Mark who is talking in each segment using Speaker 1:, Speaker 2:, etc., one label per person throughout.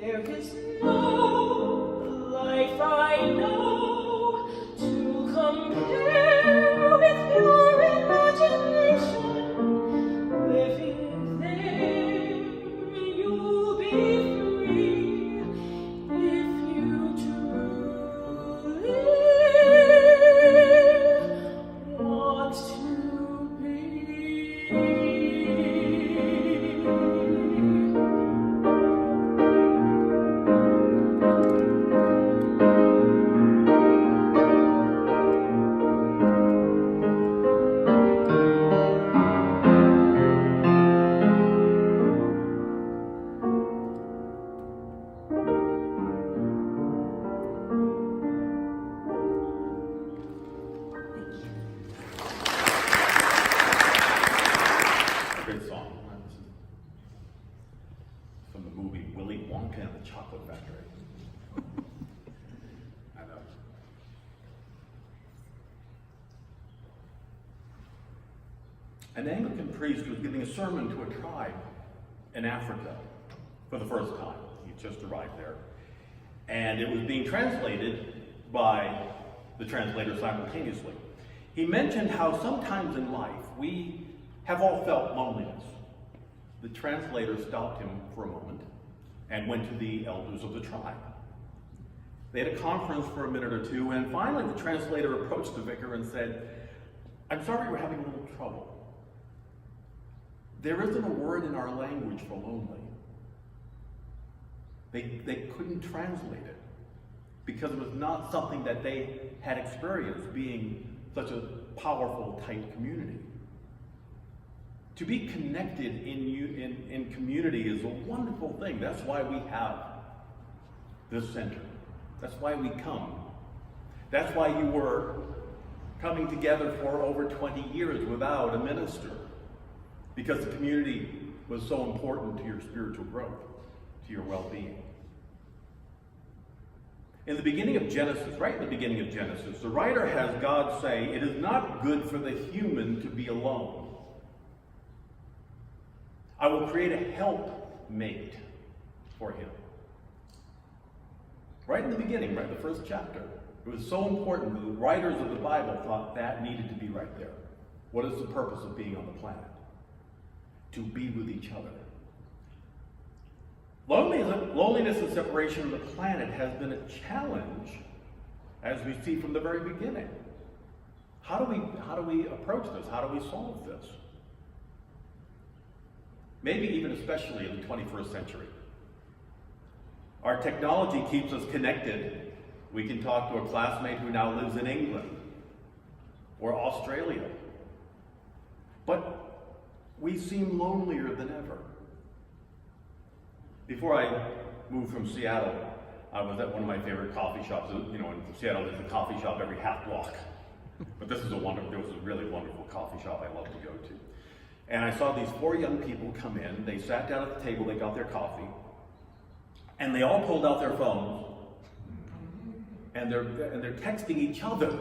Speaker 1: There is no life I know to compare with your imagination. Living there, you'll be free if you truly want to be.
Speaker 2: Great song. From the movie Willy Wonka and the Chocolate Factory. I know. An Anglican priest was giving a sermon to a tribe in Africa for the first time. He just arrived there. And it was being translated by the translator simultaneously. He mentioned how sometimes in life we have all felt loneliness. The translator stopped him for a moment and went to the elders of the tribe. They had a conference for a minute or two, and finally the translator approached the vicar and said, "I'm sorry we're having a little trouble. There isn't a word in our language for lonely." They couldn't translate it because it was not something that they had experienced, being such a powerful, tight community. To be connected in community is a wonderful thing. That's why we have this center. That's why we come. That's why you were coming together for over 20 years without a minister, because the community was so important to your spiritual growth, to your well-being. In the beginning of Genesis, right in the beginning of Genesis, the writer has God say, "It is not good for the human to be alone. I will create a helpmate for him." Right in the beginning, right, the first chapter. It was so important that the writers of the Bible thought that needed to be right there. What is the purpose of being on the planet? To be with each other. Loneliness and separation of the planet has been a challenge, as we see from the very beginning. How do we approach this? How do we solve this? Maybe even especially in the 21st century. Our technology keeps us connected. We can talk to a classmate who now lives in England or Australia. But we seem lonelier than ever. Before I moved from Seattle, I was at one of my favorite coffee shops. You know, in Seattle there's a coffee shop every half block. But this is there was a really wonderful coffee shop I love to go to. And I saw these 4 young people come in. They sat down at the table, they got their coffee, and they all pulled out their phones, and they're texting each other.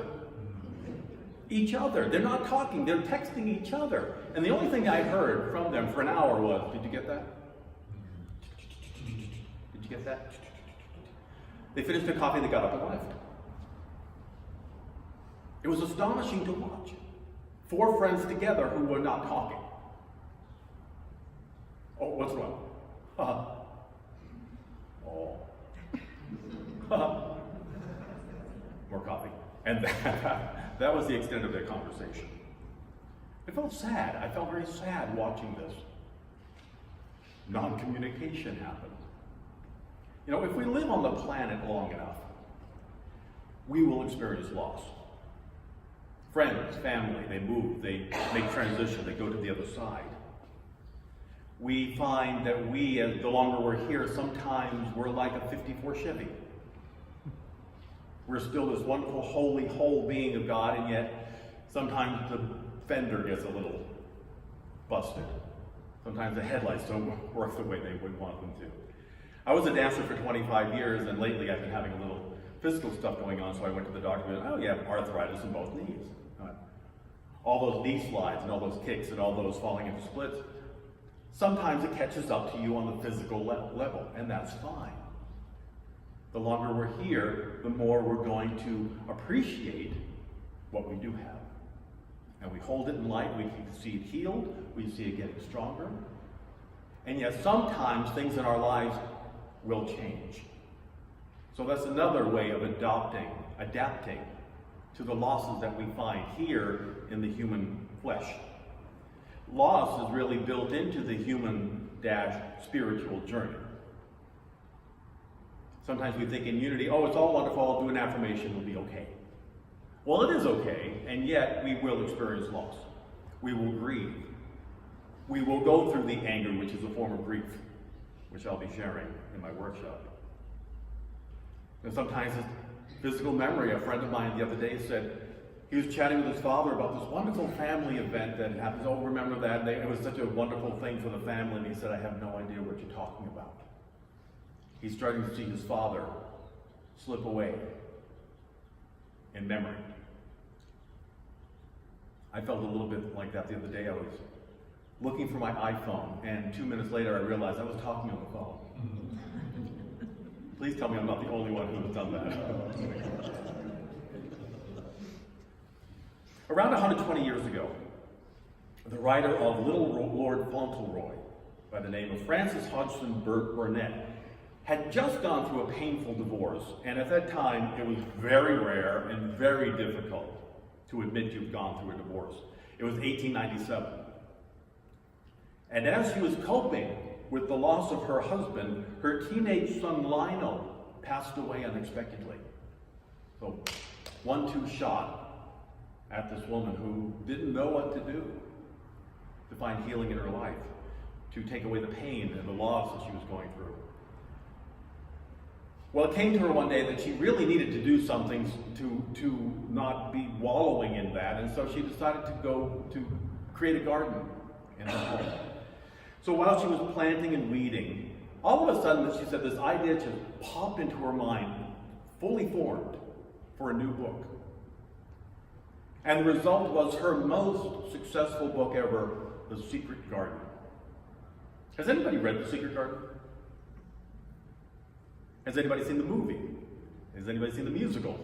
Speaker 2: Each other. They're not talking, they're texting each other. And the only thing I heard from them for an hour was, "Did you get that? Did you get that?" They finished their coffee, they got up and left. It was astonishing to watch. 4 friends together who were not talking. "Oh, what's wrong?" "Oh." More coffee. And that was the extent of their conversation. I felt sad. I felt very sad watching this non-communication happen. You know, if we live on the planet long enough, we will experience loss. Friends, family, they move, they make transition, they go to the other side. We find that the longer we're here, sometimes we're like a 54 Chevy. We're still this wonderful, holy, whole being of God, and yet sometimes the fender gets a little busted. Sometimes the headlights don't work the way they would want them to. I was a dancer for 25 years, and lately I've been having a little physical stuff going on, so I went to the doctor and, "Oh, you have arthritis in both knees." All those knee slides and all those kicks and all those falling into splits, sometimes it catches up to you on the physical level, and that's fine. The longer we're here, the more we're going to appreciate what we do have. And we hold it in light, we can see it healed, we see it getting stronger. And yet sometimes things in our lives will change. So that's another way of adapting to the losses that we find here in the human flesh. Loss is really built into the human-spiritual journey. Sometimes we think in unity, oh, it's all wonderful, I'll do an affirmation, it'll be okay. Well, it is okay, and yet we will experience loss. We will grieve. We will go through the anger, which is a form of grief, which I'll be sharing in my workshop. And sometimes it's physical memory. A friend of mine the other day said he was chatting with his father about this wonderful family event that happens. Oh, remember that? It was such a wonderful thing for the family. And he said, I have no idea what you're talking about. He's starting to see his father slip away in memory. I felt a little bit like that the other day. I was looking for my iPhone, and 2 minutes later I realized I was talking on the phone. Please tell me I'm not the only one who has done that. Around 120 years ago, the writer of Little Lord Fauntleroy, by the name of Francis Hodgson Burnett, had just gone through a painful divorce, and at that time it was very rare and very difficult to admit you've gone through a divorce. It was 1897. And as she was coping with the loss of her husband, her teenage son Lionel passed away unexpectedly. So, 1-2 shot at this woman who didn't know what to do to find healing in her life, to take away the pain and the loss that she was going through. Well, it came to her one day that she really needed to do something to not be wallowing in that, and so she decided to go to create a garden in her home. So while she was planting and weeding, all of a sudden, she said, this idea just popped into her mind, fully formed, for a new book. And the result was her most successful book ever, The Secret Garden. Has anybody read The Secret Garden? Has anybody seen the movie? Has anybody seen the musical?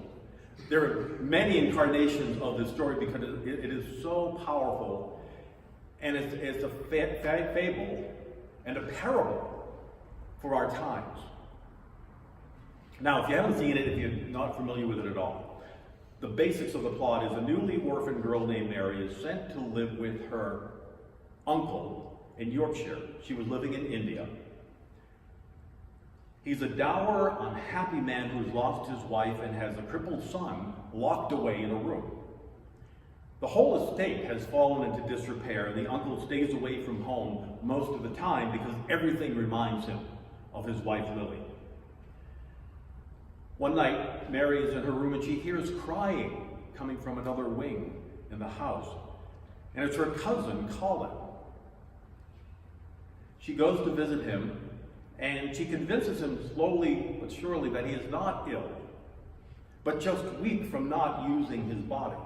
Speaker 2: There are many incarnations of this story because it is so powerful, and it's a fable and a parable for our times. Now, if you haven't seen it, if you're not familiar with it at all, the basics of the plot is a newly orphaned girl named Mary is sent to live with her uncle in Yorkshire. She was living in India. He's a dour, unhappy man who's lost his wife and has a crippled son locked away in a room. The whole estate has fallen into disrepair. The uncle stays away from home most of the time because everything reminds him of his wife Lily. One night, Mary is in her room and she hears crying coming from another wing in the house. And it's her cousin, Colin. She goes to visit him, and she convinces him slowly but surely that he is not ill, but just weak from not using his body.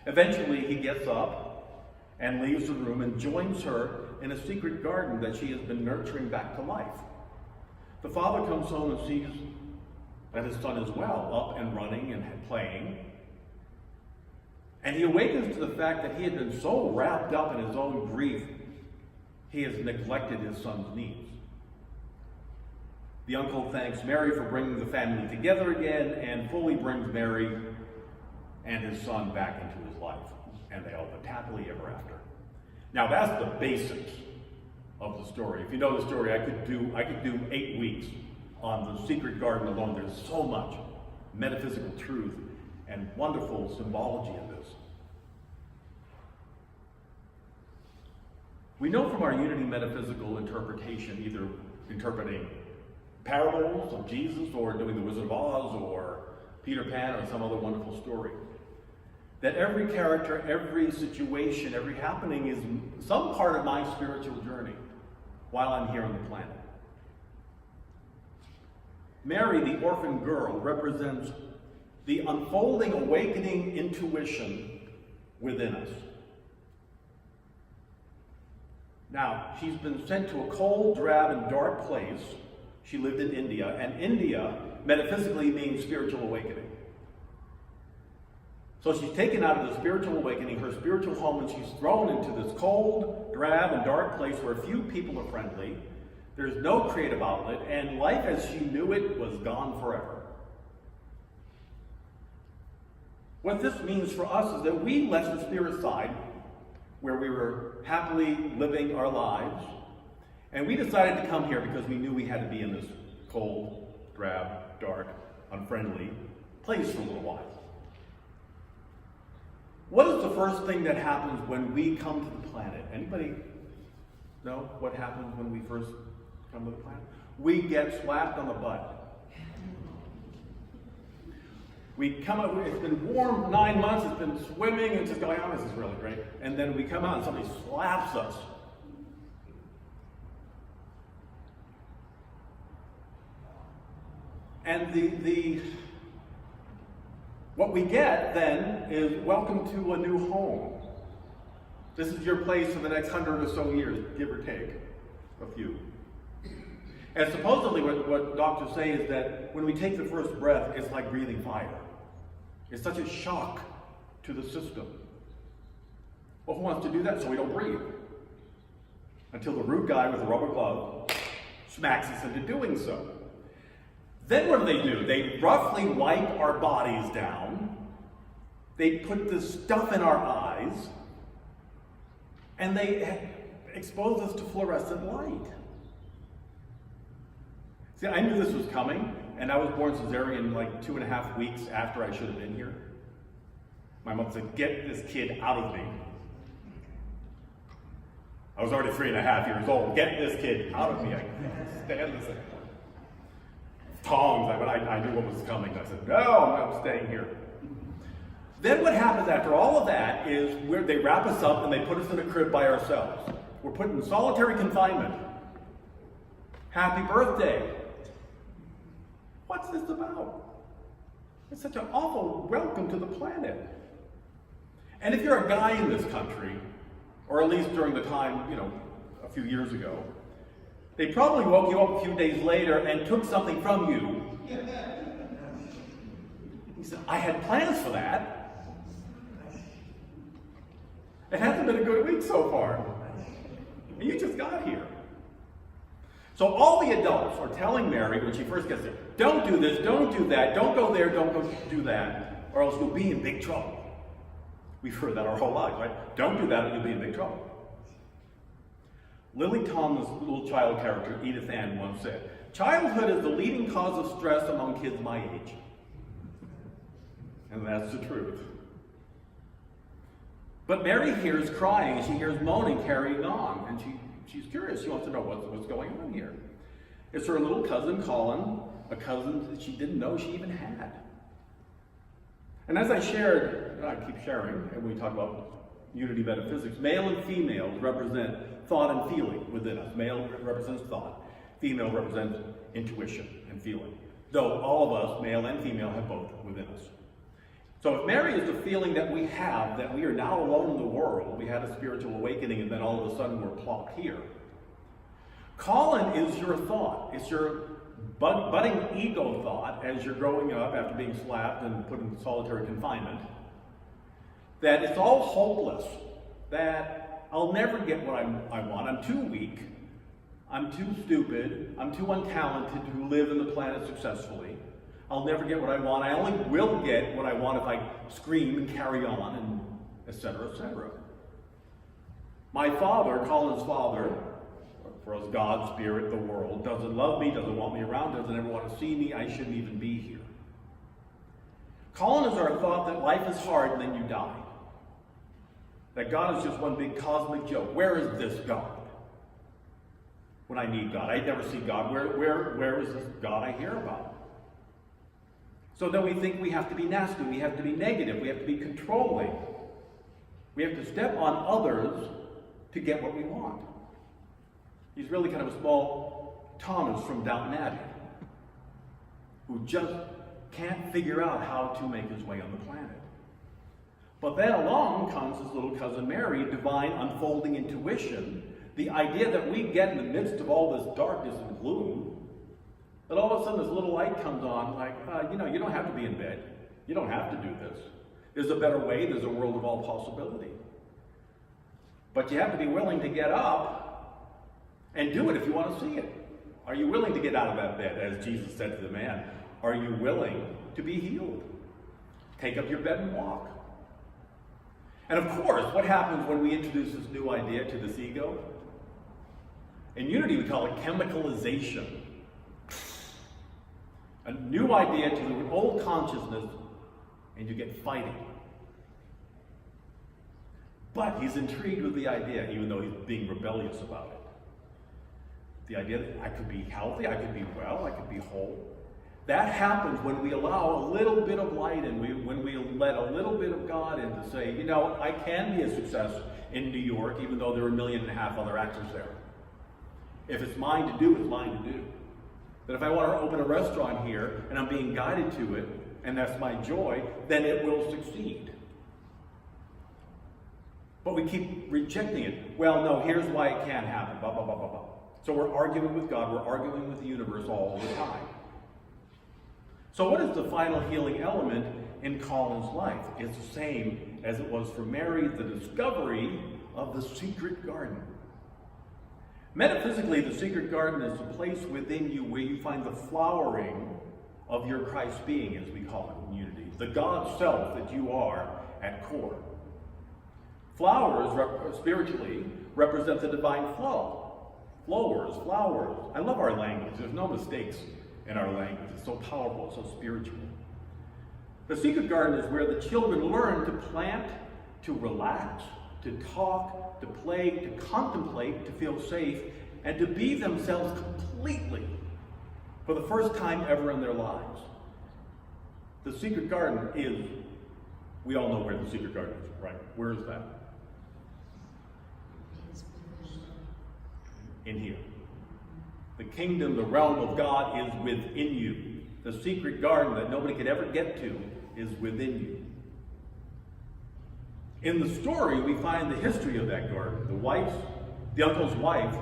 Speaker 2: Eventually, he gets up and leaves the room and joins her in a secret garden that she has been nurturing back to life. The father comes home and sees that his son is well, up and running and playing. And he awakens to the fact that he had been so wrapped up in his own grief, he has neglected his son's needs. The uncle thanks Mary for bringing the family together again and fully brings Mary and his son back into his life. And they all live happily ever after. Now that's the basics of the story. If you know the story, I could do 8 weeks on the secret garden alone. There's so much metaphysical truth and wonderful symbology in this. We know from our Unity metaphysical interpretation, either interpreting parables of Jesus or doing the Wizard of Oz or Peter Pan or some other wonderful story, that every character, every situation, every happening is some part of my spiritual journey while I'm here on the planet. Mary, the orphan girl, represents the unfolding, awakening intuition within us. Now, she's been sent to a cold, drab, and dark place. She lived in India, and India metaphysically means spiritual awakening. So she's taken out of the spiritual awakening, her spiritual home, and she's thrown into this cold, drab, and dark place where few people are friendly. There's no creative outlet, and life as she knew it was gone forever. What this means for us is that we left the spirit side, where we were happily living our lives, and we decided to come here because we knew we had to be in this cold, drab, dark, unfriendly place for a little while. What is the first thing that happens when we come to the planet? Anybody know what happens when we first come to the planet? We get slapped on the butt. We come out, it's been warm 9 months, it's been swimming, and it's just going, oh, this is really great. And then we come out and somebody slaps us. And what we get then is welcome to a new home. This is your place for the next 100 or so years, give or take a few. And supposedly what doctors say is that when we take the first breath, it's like breathing fire. It's such a shock to the system. Well, who wants to do that so we don't breathe? Until the rude guy with a rubber glove smacks us into doing so. Then what do? They roughly wipe our bodies down. They put this stuff in our eyes. And they expose us to fluorescent light. See, I knew this was coming, and I was born cesarean like 2.5 weeks after I should have been here. My mom said, get this kid out of me. I was already 3.5 years old. Get this kid out of me. I can't stand this thing. Tongs, I knew what was coming. I said, no, I'm staying here. Then what happens after all of that is they wrap us up and they put us in a crib by ourselves. We're put in solitary confinement. Happy birthday. What's this about? It's such an awful welcome to the planet. And if you're a guy in this country, or at least during the time, a few years ago, they probably woke you up a few days later and took something from you. He said, I had plans for that. It hasn't been a good week so far. And you just got here. So all the adults are telling Mary when she first gets there, don't do this, don't do that, don't go there, don't go do that, or else you'll be in big trouble. We've heard that our whole lives, right? Don't do that or you'll be in big trouble. Lily Tomlin's little child character, Edith Ann, once said, childhood is the leading cause of stress among kids my age. And that's the truth. But Mary hears crying, she hears moaning, carrying on, and she's curious. She wants to know what's going on here. It's her little cousin, Colin, a cousin that she didn't know she even had. And as I shared, and I keep sharing, and we talk about unity metaphysics, male and female represent thought and feeling within us. Male represents thought. Female represents intuition and feeling. Though all of us, male and female, have both within us. So if Mary is the feeling that we have, that we are now alone in the world, we had a spiritual awakening and then all of a sudden we're plopped here. Colin is your thought. It's your budding ego thought as you're growing up after being slapped and put in solitary confinement. That it's all hopeless. That I'll never get what I want. I'm too weak. I'm too stupid. I'm too untalented to live in the planet successfully. I'll never get what I want. I only will get what I want if I scream and carry on, and etc., etc. My father, Colin's father, for us God, spirit, the world, doesn't love me, doesn't want me around, doesn't ever want to see me. I shouldn't even be here. Colin is our thought that life is hard and then you die. That God is just one big cosmic joke. Where is this God? When I need God. I never see God. Where is this God I hear about? So then we think we have to be nasty, we have to be negative, we have to be controlling. We have to step on others to get what we want. He's really kind of a small Thomas from Downton Abbey, who just can't figure out how to make his way on the planet. But then along comes his little cousin Mary, divine unfolding intuition, the idea that we get in the midst of all this darkness and gloom, But all of a sudden this little light comes on, like, you don't have to be in bed. You don't have to do this. There's a better way. There's a world of all possibility. But you have to be willing to get up and do it if you want to see it. Are you willing to get out of that bed, as Jesus said to the man? Are you willing to be healed? Take up your bed and walk. And of course, what happens when we introduce this new idea to this ego? In Unity, we call it chemicalization. A new idea to the old consciousness, and you get fighting. But he's intrigued with the idea, even though he's being rebellious about it. The idea that I could be healthy, I could be well, I could be whole. That happens when we allow a little bit of light and when we let a little bit of God in to say, I can be a success in New York, even though there are 1.5 million other actors there. If it's mine to do, it's mine to do. That if I want to open a restaurant here and I'm being guided to it, and that's my joy, then it will succeed. But we keep rejecting it. Well, no, here's why it can't happen, blah, blah, blah, blah, blah. So we're arguing with God, we're arguing with the universe all the time. So what is the final healing element in Colin's life? It's the same as it was for Mary, the discovery of the secret garden. Metaphysically, the secret garden is a place within you where you find the flowering of your Christ being, as we call it in Unity, the God self that you are at core. Flowers, spiritually, represent the divine flow. Flowers. I love our language. There's no mistakes in our language. It's so powerful, it's so spiritual. The secret garden is where the children learn to plant, to relax, to talk, to play, to contemplate, to feel safe, and to be themselves completely for the first time ever in their lives. The secret garden is, we all know where the secret garden is, right? Where is that? In here. The kingdom, the realm of God is within you. The secret garden that nobody could ever get to is within you. In the story, we find the history of that garden. The uncle's wife,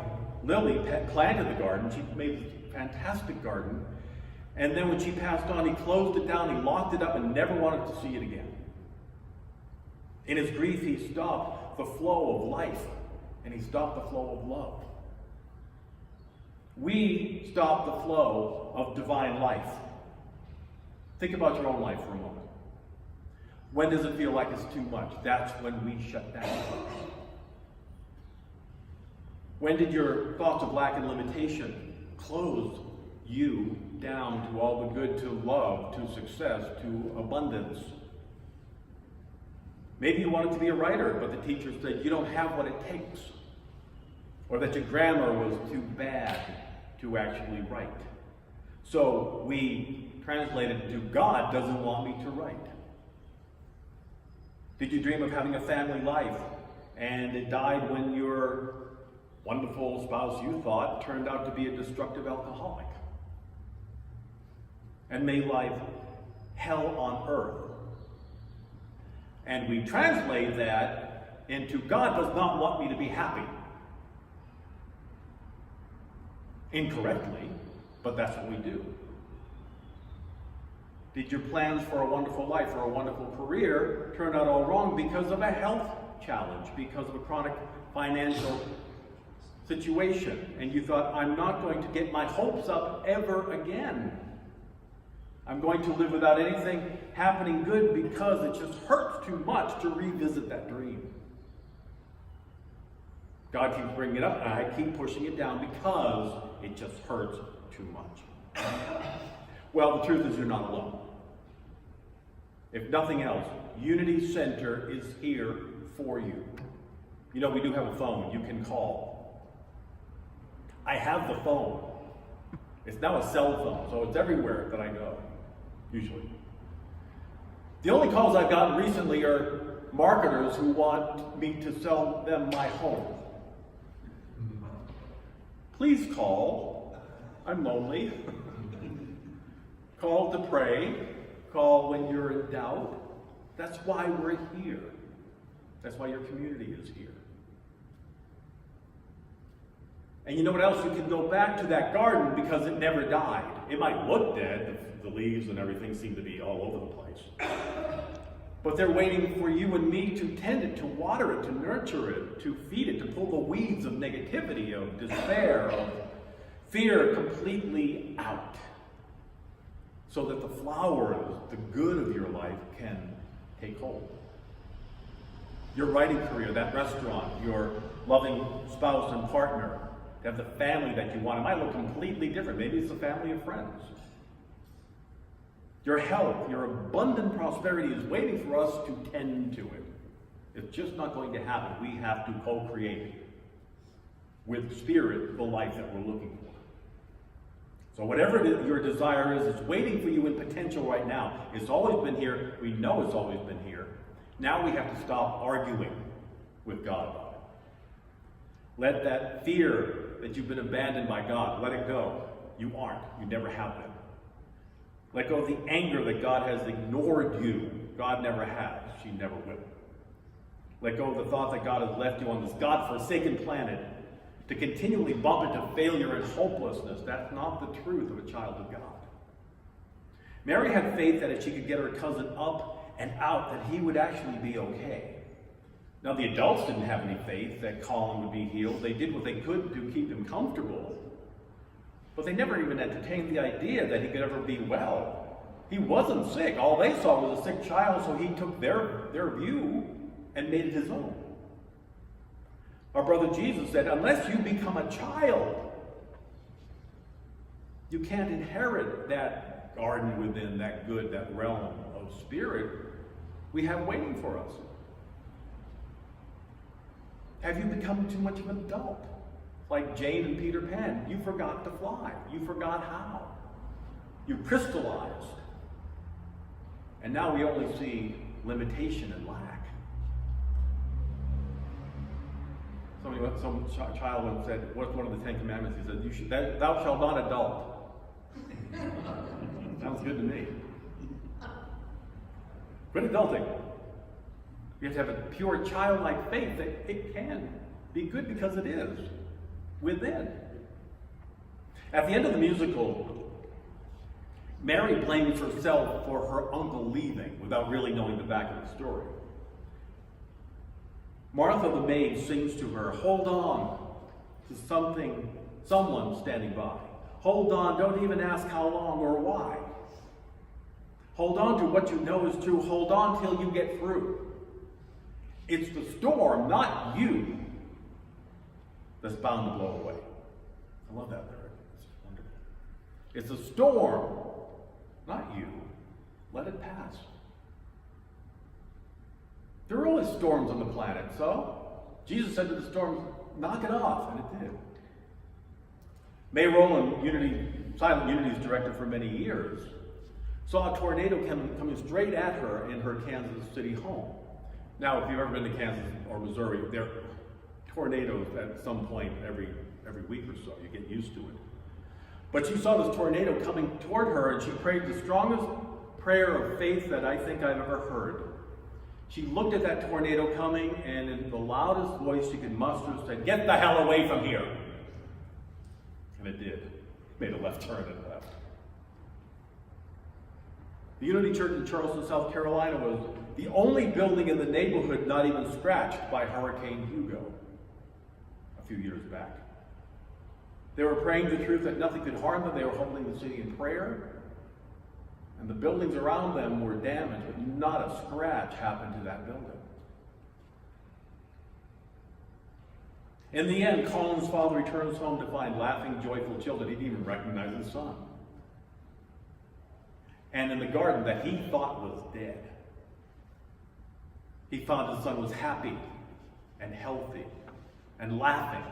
Speaker 2: Lily, planted the garden. She made a fantastic garden. And then when she passed on, he closed it down, he locked it up, and never wanted to see it again. In his grief, he stopped the flow of life, and he stopped the flow of love. We stop the flow of divine life. Think about your own life for a moment. When does it feel like it's too much? That's when we shut down. When did your thoughts of lack and limitation close you down to all the good, to love, to success, to abundance? Maybe you wanted to be a writer, but the teacher said you don't have what it takes. Or that your grammar was too bad to actually write. So we translated to God doesn't want me to write. Did you dream of having a family life and it died when your wonderful spouse you thought turned out to be a destructive alcoholic? And made life hell on earth. And we translate that into God does not want me to be happy. Incorrectly, but that's what we do. Did your plans for a wonderful life or a wonderful career turn out all wrong because of a health challenge, because of a chronic financial situation, and you thought, I'm not going to get my hopes up ever again. I'm going to live without anything happening good because it just hurts too much to revisit that dream. God keeps bringing it up, and I keep pushing it down because it just hurts too much. Well, the truth is you're not alone. If nothing else, Unity Center is here for you. We do have a phone. You can call. I have the phone. It's now a cell phone, so it's everywhere that I go, usually. The only calls I've gotten recently are marketers who want me to sell them my home. Please call. I'm lonely. Call to pray. Call when you're in doubt. That's why we're here. That's why your community is here. And you know what else? You can go back to that garden because it never died. It might look dead. The leaves and everything seem to be all over the place. But they're waiting for you and me to tend it, to water it, to nurture it, to feed it, to pull the weeds of negativity, of despair, of fear completely out. So that the flowers, the good of your life, can take hold. Your writing career, that restaurant, your loving spouse and partner, to have the family that you want. It might look completely different. Maybe it's a family of friends. Your health, your abundant prosperity is waiting for us to tend to it. It's just not going to happen. We have to co-create with spirit the life that we're looking for. So whatever your desire is, it's waiting for you in potential right now. It's always been here. We know it's always been here. Now we have to stop arguing with God about it. Let that fear that you've been abandoned by God, let it go. You aren't. You never have been. Let go of the anger that God has ignored you. God never has. She never will. Let go of the thought that God has left you on this God-forsaken planet to continually bump into failure and hopelessness. That's not the truth of a child of God. Mary had faith that if she could get her cousin up and out, that he would actually be okay. Now, the adults didn't have any faith that Colin would be healed. They did what they could to keep him comfortable. But they never even entertained the idea that he could ever be well. He wasn't sick. All they saw was a sick child, so he took their view and made it his own. Our brother Jesus said, unless you become a child, you can't inherit that garden within, that good, that realm of spirit we have waiting for us. Have you become too much of an adult? Like Jane and Peter Pan, you forgot to fly. You forgot how. You crystallized. And now we only see limitation and lack. Some child once said, what's one of the 10 Commandments? He said, thou shalt not adult. Sounds good to me. Quit adulting. You have to have a pure childlike faith that it can be good because it is within. At the end of the musical, Mary blames herself for her uncle leaving without really knowing the back of the story. Martha the maid sings to her, hold on to someone standing by. Hold on, don't even ask how long or why. Hold on to what you know is true. Hold on till you get through. It's the storm, not you, that's bound to blow away. I love that lyric. It's wonderful. It's a storm, not you. Let it pass. There are always storms on the planet, so Jesus said to the storm, knock it off, and it did. May Rowland, Silent Unity's director for many years, saw a tornado coming straight at her in her Kansas City home. Now, if you've ever been to Kansas or Missouri, there are tornadoes at some point every week or so. You get used to it. But she saw this tornado coming toward her, and she prayed the strongest prayer of faith that I think I've ever heard. She looked at that tornado coming, and in the loudest voice she could muster, said, get the hell away from here. And it did. Made a left turn and left. The Unity Church in Charleston, South Carolina was the only building in the neighborhood not even scratched by Hurricane Hugo a few years back. They were praying the truth that nothing could harm them. They were holding the city in prayer. And the buildings around them were damaged, but not a scratch happened to that building. In the end, Colin's father returns home to find laughing, joyful children. He didn't even recognize his son. And in the garden that he thought was dead, he found his son was happy and healthy and laughing.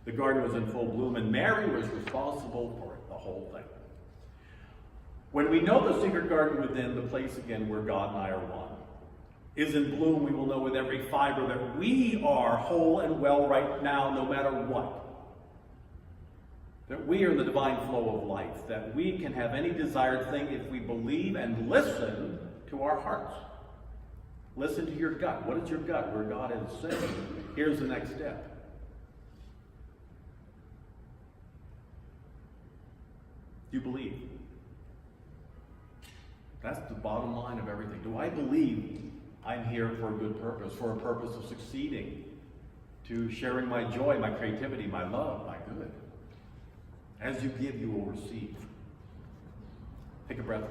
Speaker 2: The garden was in full bloom, and Mary was responsible for it, the whole thing. When we know the secret garden within, the place again where God and I are one, is in bloom, we will know with every fiber that we are whole and well right now, no matter what. That we are the divine flow of life, that we can have any desired thing if we believe and listen to our hearts. Listen to your gut. What is your gut? Where God is saying, here's the next step. Do you believe? That's the bottom line of everything. Do I believe I'm here for a good purpose, for a purpose of succeeding, to sharing my joy, my creativity, my love, my good? As you give, you will receive. Take a breath.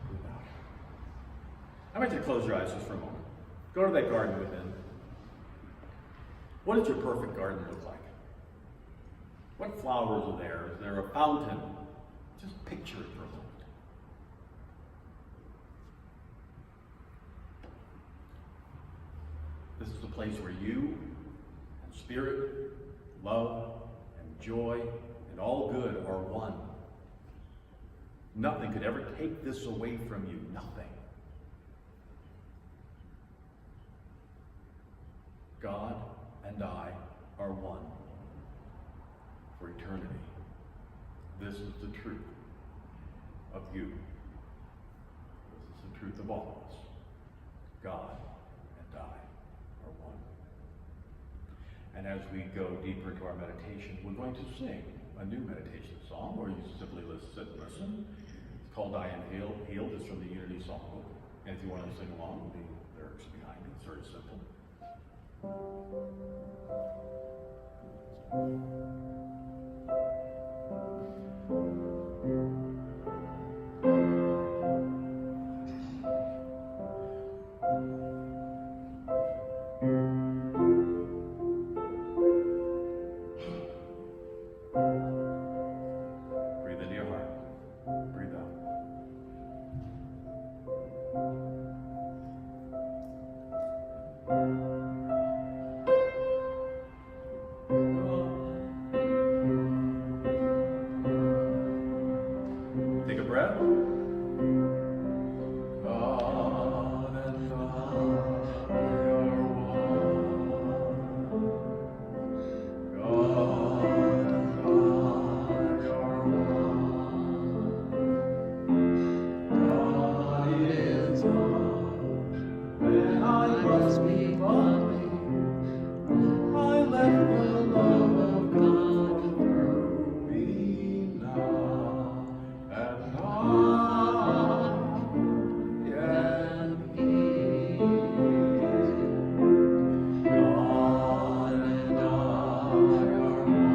Speaker 2: Breathe out. I want you to close your eyes just for a moment. Go to that garden within. What does your perfect garden look like? What flowers are there? Is there a fountain? Just picture it for a moment. This is the place where you and spirit, love, and joy, and all good are one. Nothing could ever take this away from you. Nothing. God and I are one for eternity. This is the truth of you. This is the truth of all of us. God and I are one. And as we go deeper into our meditation, we're going to sing a new meditation song, or you simply sit and listen. It's called I Am Healed. It's from the Unity Songbook. And if you want to sing along, the lyrics are behind me. It's very simple. Breathe into your heart. Breathe out. Take a breath. God and I are one. God and I are one. God is love, and I must be loving. I let the love of God through me now, and I am He. God and I are one.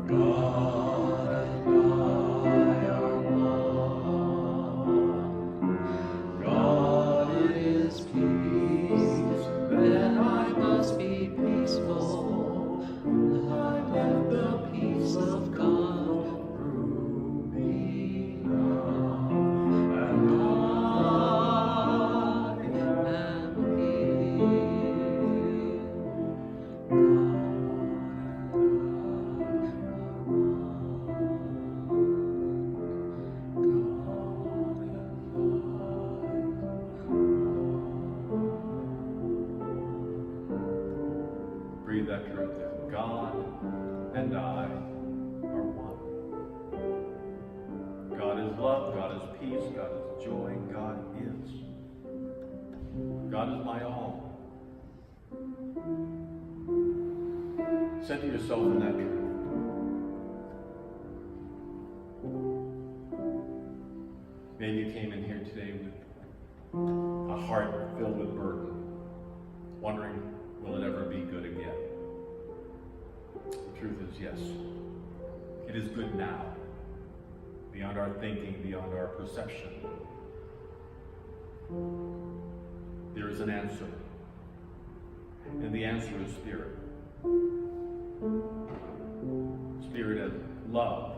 Speaker 2: God and I are one. God is peace, then I must be peaceful. I let the peace of God through me now, and I am healed. Breathe that truth in. God and I are one. God is love, God is peace, God is joy, God is. God is my all. Center yourself in that truth. Maybe you came in here today with a heart filled with burden, wondering, will it ever be good again? The truth is yes. It is good now, beyond our thinking, beyond our perception. There is an answer, and the answer is spirit. Spirit as love.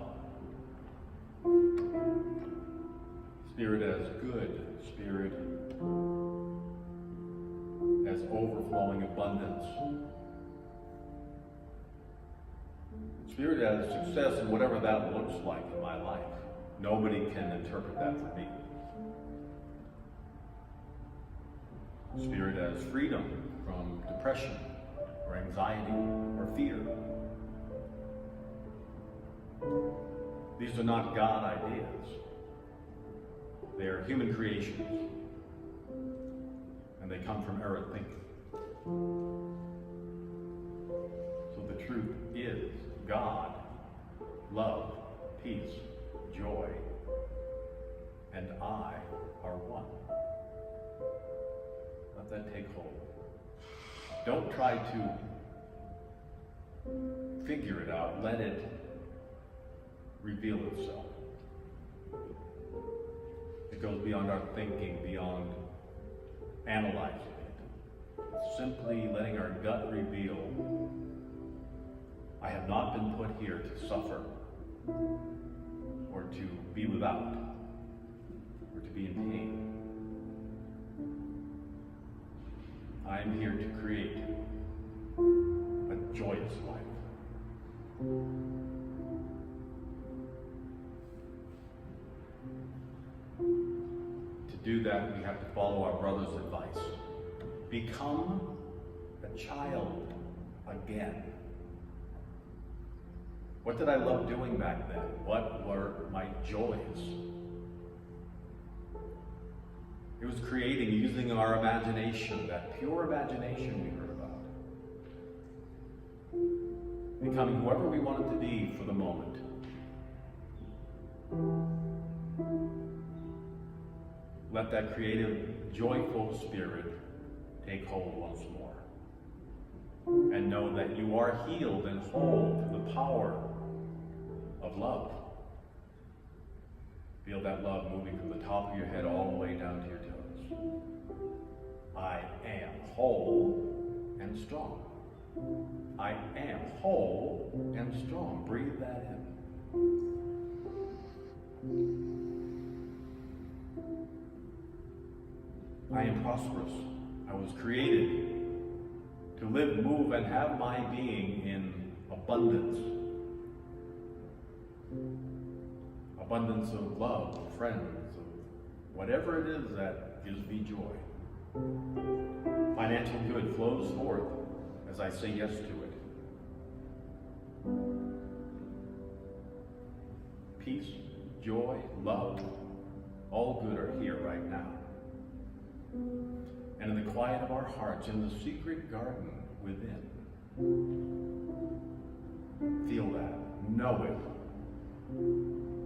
Speaker 2: Spirit as good. Spirit as overflowing abundance. Spirit as success in whatever that looks like in my life. Nobody can interpret that for me. Spirit as freedom from depression or anxiety or fear. These are not God ideas. They are human creations. And they come from errant thinking. So the truth is God, love, peace, joy, and I are one. Let that take hold. Don't try to figure it out. Let it reveal itself. It goes beyond our thinking, beyond analyzing it. It's simply letting our gut reveal, I have not been put here to suffer, or to be without, or to be in pain. I am here to create a joyous life. To do that, we have to follow our brother's advice. Become a child again. What did I love doing back then? What were my joys? It was creating, using our imagination, that pure imagination we heard about. Becoming whoever we wanted to be for the moment. Let that creative, joyful spirit take hold once more. And know that you are healed and whole through the power of love. Feel that love moving from the top of your head all the way down to your toes. I am whole and strong. I am whole and strong. Breathe that in. I am prosperous. I was created to live, move, and have my being in abundance. Abundance of love, of friends, of whatever it is that gives me joy. Financial good flows forth as I say yes to it. Peace, joy, love, all good are here right now. And in the quiet of our hearts, in the secret garden within, feel that, know it.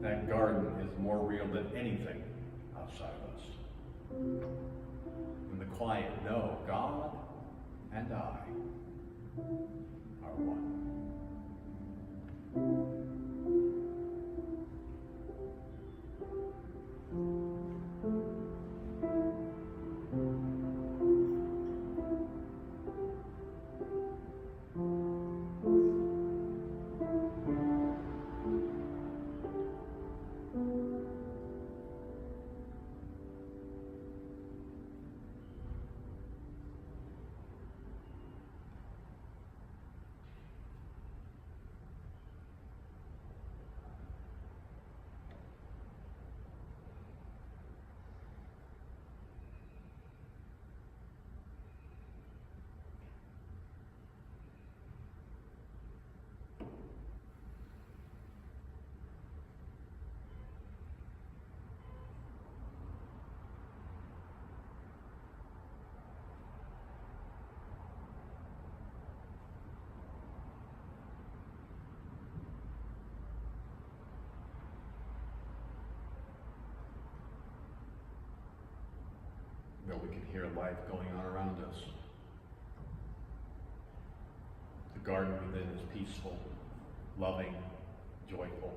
Speaker 2: That garden is more real than anything outside of us. In the quiet, know God and I are one. That we can hear life going on around us. The garden within is peaceful, loving, joyful,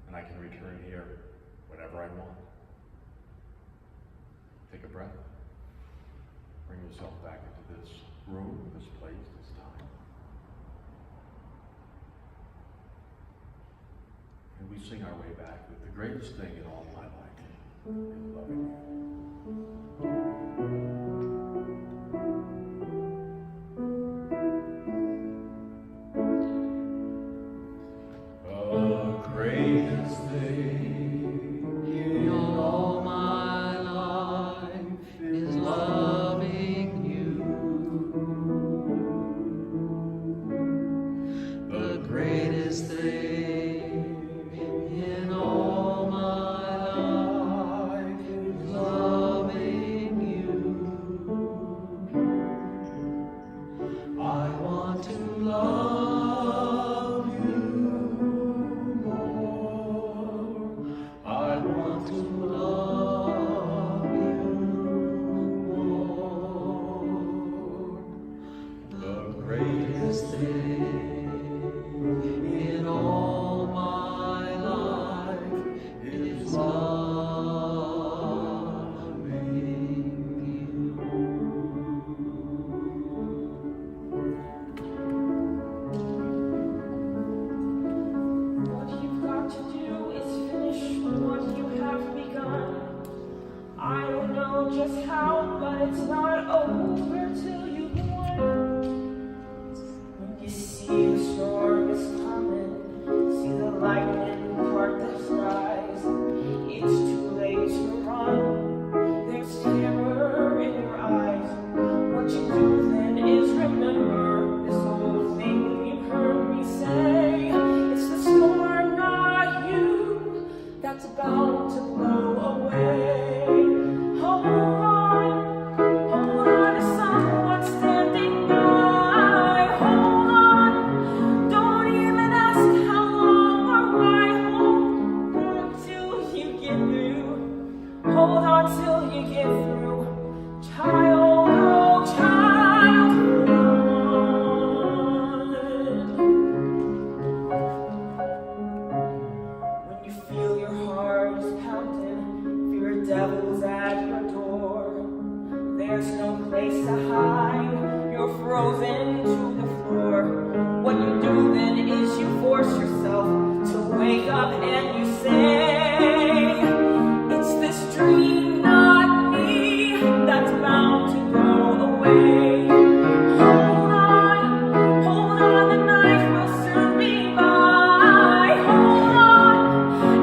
Speaker 2: and I can return here whenever I want. Take a breath. Bring yourself back into this room, this place, this time. And we sing our way back with the greatest thing in all my life is loving you.
Speaker 1: Love. just how, but it's not over till you've won. When you see the storm is coming, see the lightning part the skies, it's too late to run. There's terror in your eyes. What you do then is remember this old thing you've heard me say. It's the storm, not you, that's bound to blow away. Hold on to someone standing by. Hold on, don't even ask how long or why. Hold on till you get through. Hold on till you get through. Child, oh child, when you feel your heart is pounding, fear devils at your door. There's no place to hide, you're frozen to the floor. What you do then is you force yourself to wake up and you say, it's this dream, not me, that's bound to go away. Hold on, the night will soon be by. Hold on,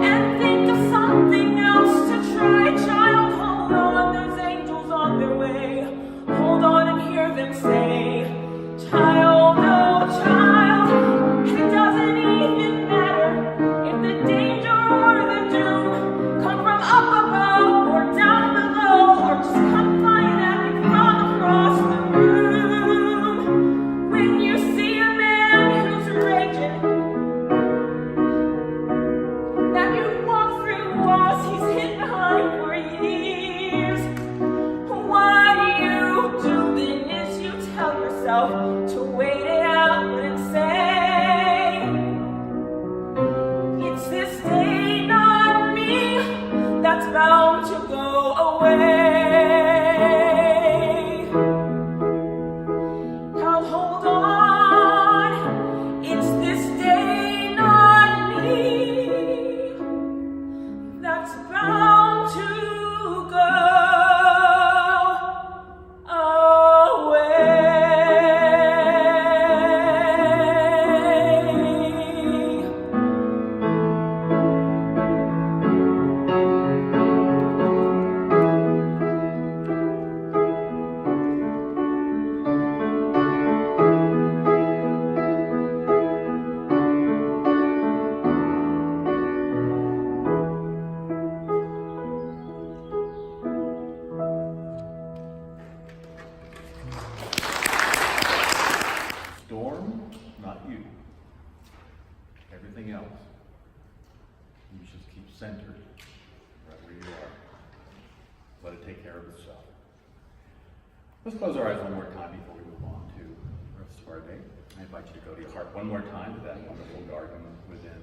Speaker 1: and think of something else to try. Child, hold on, there's angels on their way. Hold on and hear them say, child, oh child, it doesn't even matter if the danger or the doom come from up above or down below, or just come flying at you from across the room. When you see a man who's raging, that you've walked through walls he's hid behind for years, what you do then is you tell yourself to wait it out and say, it's this day, not me, that's bound to go away. Now hold on, it's this day, not me, that's bound to go away.
Speaker 2: Storm, not you. Everything else, you just keep centered right where you are. Let it take care of itself. Let's close our eyes one more time before we move on to the rest of our day. I invite you to go to your heart one more time to that wonderful garden within.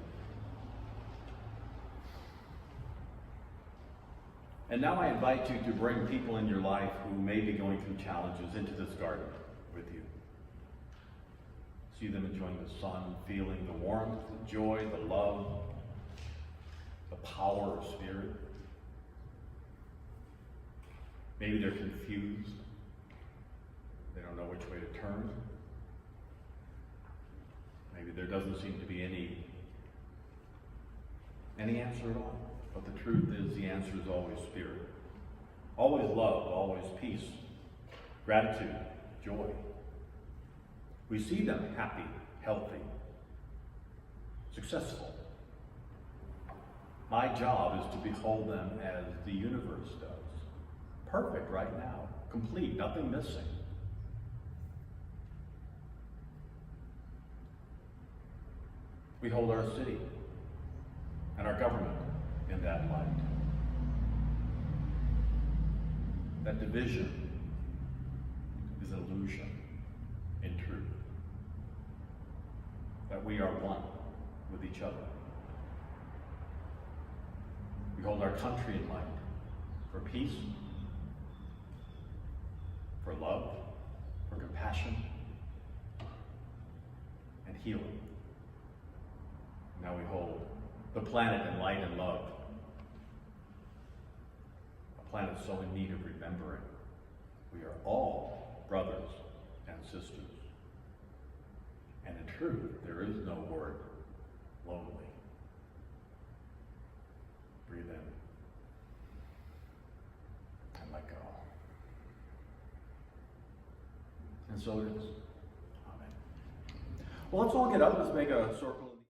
Speaker 2: And now I invite you to bring people in your life who may be going through challenges into this garden with you. See them enjoying the sun, feeling the warmth, the joy, the love, the power of spirit. Maybe they're confused. They don't know which way to turn. Maybe there doesn't seem to be any answer at all. But the truth is, the answer is always spirit. Always love, always peace, gratitude, joy. We see them happy, healthy, successful. My job is to behold them as the universe does. Perfect right now, complete, nothing missing. We hold our city and our government in that light. That division is an illusion in truth. That we are one with each other. We hold our country in light for peace, for love, for compassion, and healing. Now we hold the planet in light and love. A planet so in need of remembering. We are all brothers and sisters. And in truth, there is no word lonely. Breathe in and let go. And so it is. Amen. Well, let's all get up. Let's make a circle.